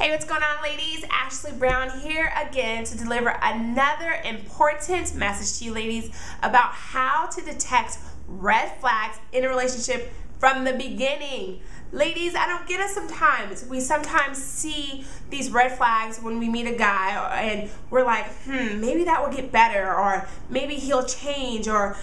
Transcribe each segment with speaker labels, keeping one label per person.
Speaker 1: Hey, what's going on, ladies? Ashley Brown here again to deliver another important message to you ladies about how to detect red flags in a relationship from the beginning. Ladies, I don't get it sometimes. We sometimes see these red flags when we meet a guy and we're like, maybe that will get better, or maybe he'll change, or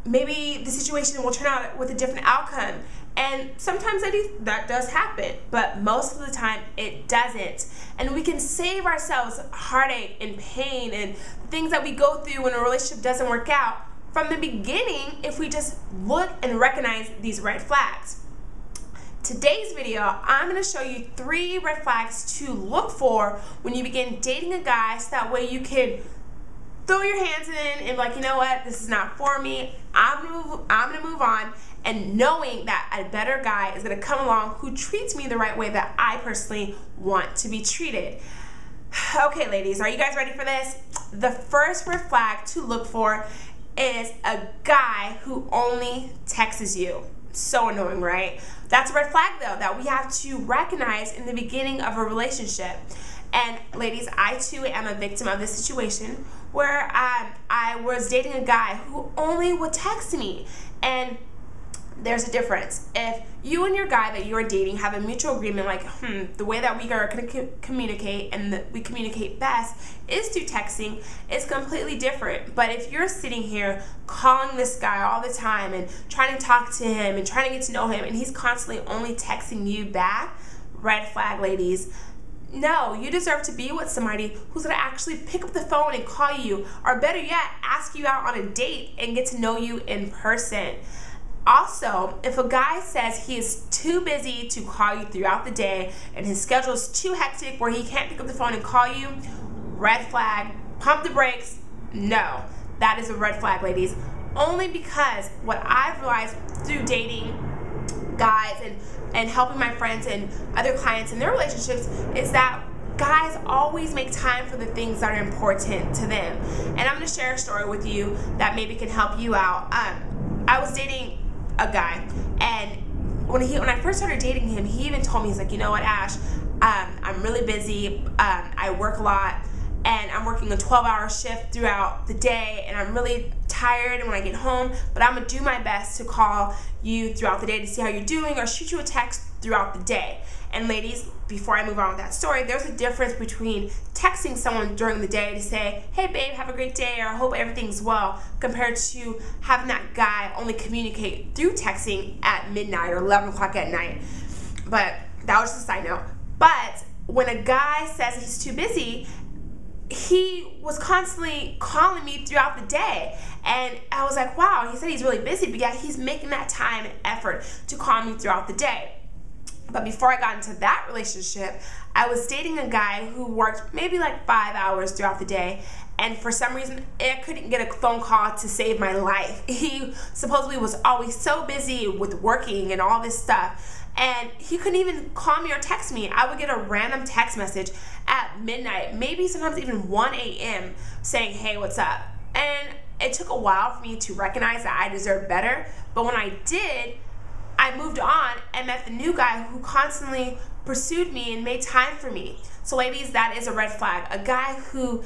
Speaker 1: maybe the situation will turn out with a different outcome. And sometimes that does happen, but most of the time it doesn't. And we can save ourselves heartache and pain and things that we go through when a relationship doesn't work out from the beginning if we just look and recognize these red flags. Today's video, I'm going to show you 3 red flags to look for when you begin dating a guy, so that way you can throw your hands in and be like, you know what, this is not for me. I'm gonna move on, and knowing that a better guy is gonna come along who treats me the right way that I personally want to be treated. Okay, ladies, are you guys ready for this? The first red flag to look for is a guy who only texts you. So annoying, right? That's a red flag, though, that we have to recognize in the beginning of a relationship. And ladies, I too am a victim of this situation where I was dating a guy who only would text me. And there's a difference. If you and your guy that you're dating have a mutual agreement, like, the way that we are going to communicate and that we communicate best is through texting, it's completely different. But if you're sitting here calling this guy all the time and trying to talk to him and trying to get to know him, and he's constantly only texting you back, red flag, ladies. No, you deserve to be with somebody who's going to actually pick up the phone and call you, or better yet, ask you out on a date and get to know you in person. Also, if a guy says he is too busy to call you throughout the day and his schedule is too hectic where he can't pick up the phone and call you, red flag, pump the brakes. No, that is a red flag, ladies. Only because what I've realized through dating guys and helping my friends and other clients in their relationships is that guys always make time for the things that are important to them. And I'm going to share a story with you that maybe can help you out. I was dating a guy, and when I first started dating him, he even told me, he's like, you know what, Ash, I'm really busy, I work a lot, and I'm working a 12-hour shift throughout the day, and I'm really tired when I get home, but I'm going to do my best to call you throughout the day to see how you're doing, or shoot you a text throughout the day. And ladies, before I move on with that story, there's a difference between texting someone during the day to say, hey babe, have a great day, or I hope everything's well, compared to having that guy only communicate through texting at midnight or 11 o'clock at night. But that was just a side note. But when a guy says he's too busy, he was constantly calling me throughout the day, and I was like, wow, he said he's really busy, but yeah, he's making that time and effort to call me throughout the day. But before I got into that relationship, I was dating a guy who worked maybe like 5 hours throughout the day, and for some reason I couldn't get a phone call to save my life. He supposedly was always so busy with working and all this stuff, and he couldn't even call me or text me. I would get a random text message at midnight, maybe sometimes even 1 a.m. saying, hey, what's up? And it took a while for me to recognize that I deserved better, but when I did, I moved on and met the new guy who constantly pursued me and made time for me. So ladies, that is a red flag. A guy who,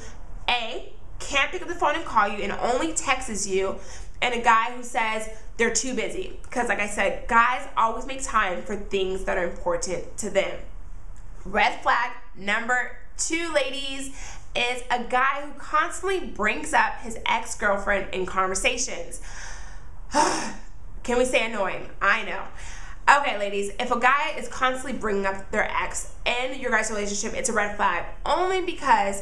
Speaker 1: A, can't pick up the phone and call you and only texts you, and a guy who says they're too busy. Because like I said, guys always make time for things that are important to them. Red flag number 2, ladies, is a guy who constantly brings up his ex-girlfriend in conversations. Can we say annoying? I know. Okay, ladies, if a guy is constantly bringing up their ex in your guys' relationship, it's a red flag. Only because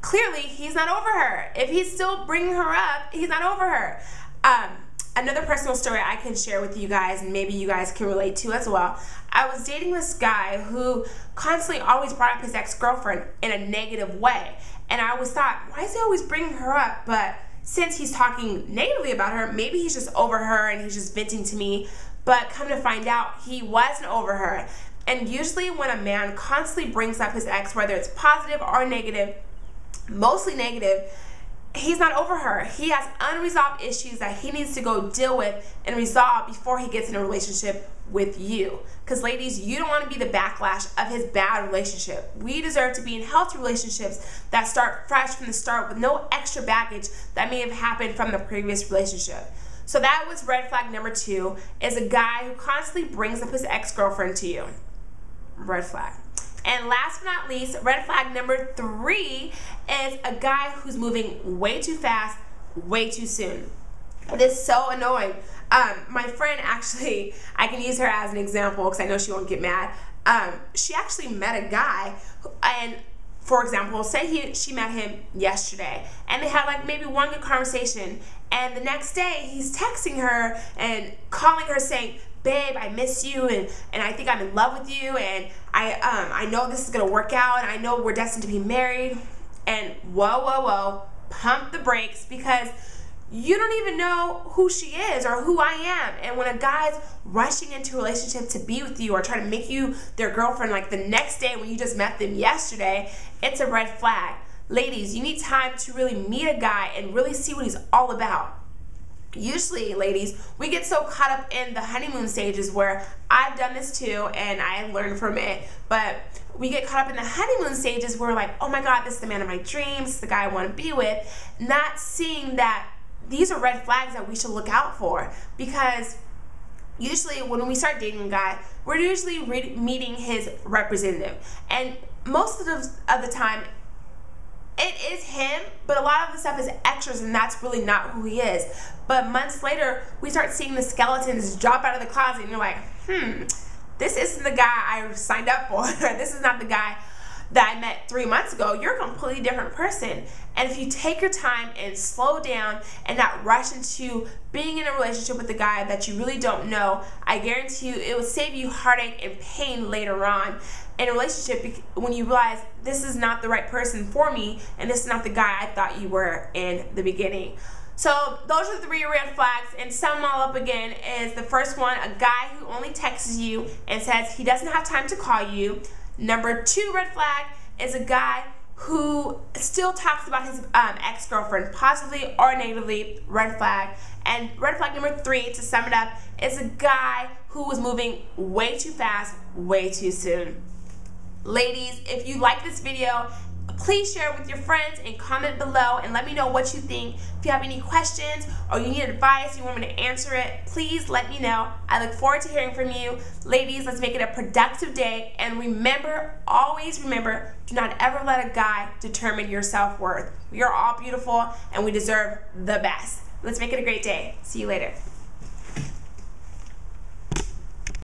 Speaker 1: clearly he's not over her. If he's still bringing her up, he's not over her. Another personal story I can share with you guys, and maybe you guys can relate to as well. I was dating this guy who constantly always brought up his ex-girlfriend in a negative way. And I always thought, why is he always bringing her up? But since he's talking negatively about her, maybe he's just over her and he's just venting to me. But come to find out, he wasn't over her. And usually when a man constantly brings up his ex, whether it's positive or negative, mostly negative, he's not over her. He has unresolved issues that he needs to go deal with and resolve before he gets in a relationship with you. Because ladies, you don't want to be the backlash of his bad relationship. We deserve to be in healthy relationships that start fresh from the start with no extra baggage that may have happened from the previous relationship. So that was red flag number 2, is a guy who constantly brings up his ex-girlfriend to you. Red flag. And last but not least, red flag number 3 is a guy who's moving way too fast, way too soon. It is so annoying. My friend actually, I can use her as an example because I know she won't get mad. She actually met a guy, and for example, say she met him yesterday, and they had like maybe one good conversation, and the next day he's texting her and calling her saying, babe, I miss you, and I think I'm in love with you, and I know this is gonna work out, and I know we're destined to be married. And whoa, pump the brakes, because you don't even know who she is or who I am. And when a guy's rushing into a relationship to be with you or trying to make you their girlfriend like the next day when you just met them yesterday, it's a red flag. Ladies, you need time to really meet a guy and really see what he's all about. Usually, ladies, we get so caught up in the honeymoon stages, where I've done this too and I learned from it, but we get caught up in the honeymoon stages where we're like, oh my God, this is the man of my dreams, this is the guy I want to be with, not seeing that these are red flags that we should look out for. Because usually when we start dating a guy, we're usually meeting his representative, and most of the time it is him, but a lot of the stuff is extras, and that's really not who he is. But months later, we start seeing the skeletons drop out of the closet, and you're like, this isn't the guy I signed up for. This is not the guy that I met 3 months ago. You're a completely different person. And if you take your time and slow down and not rush into being in a relationship with a guy that you really don't know, I guarantee you it will save you heartache and pain later on in a relationship, when you realize this is not the right person for me, and this is not the guy I thought you were in the beginning. So those are the 3 red flags, and sum them all up again is the first one, a guy who only texts you and says he doesn't have time to call you. Number 2 red flag is a guy who still talks about his ex-girlfriend positively or negatively, red flag. And red flag number 3, to sum it up, is a guy who was moving way too fast, way too soon. Ladies, if you like this video, please share it with your friends and comment below and let me know what you think. If you have any questions or you need advice, you want me to answer it, please let me know. I look forward to hearing from you. Ladies, let's make it a productive day, and remember, always remember, do not ever let a guy determine your self-worth. We are all beautiful and we deserve the best. Let's make it a great day. See you later.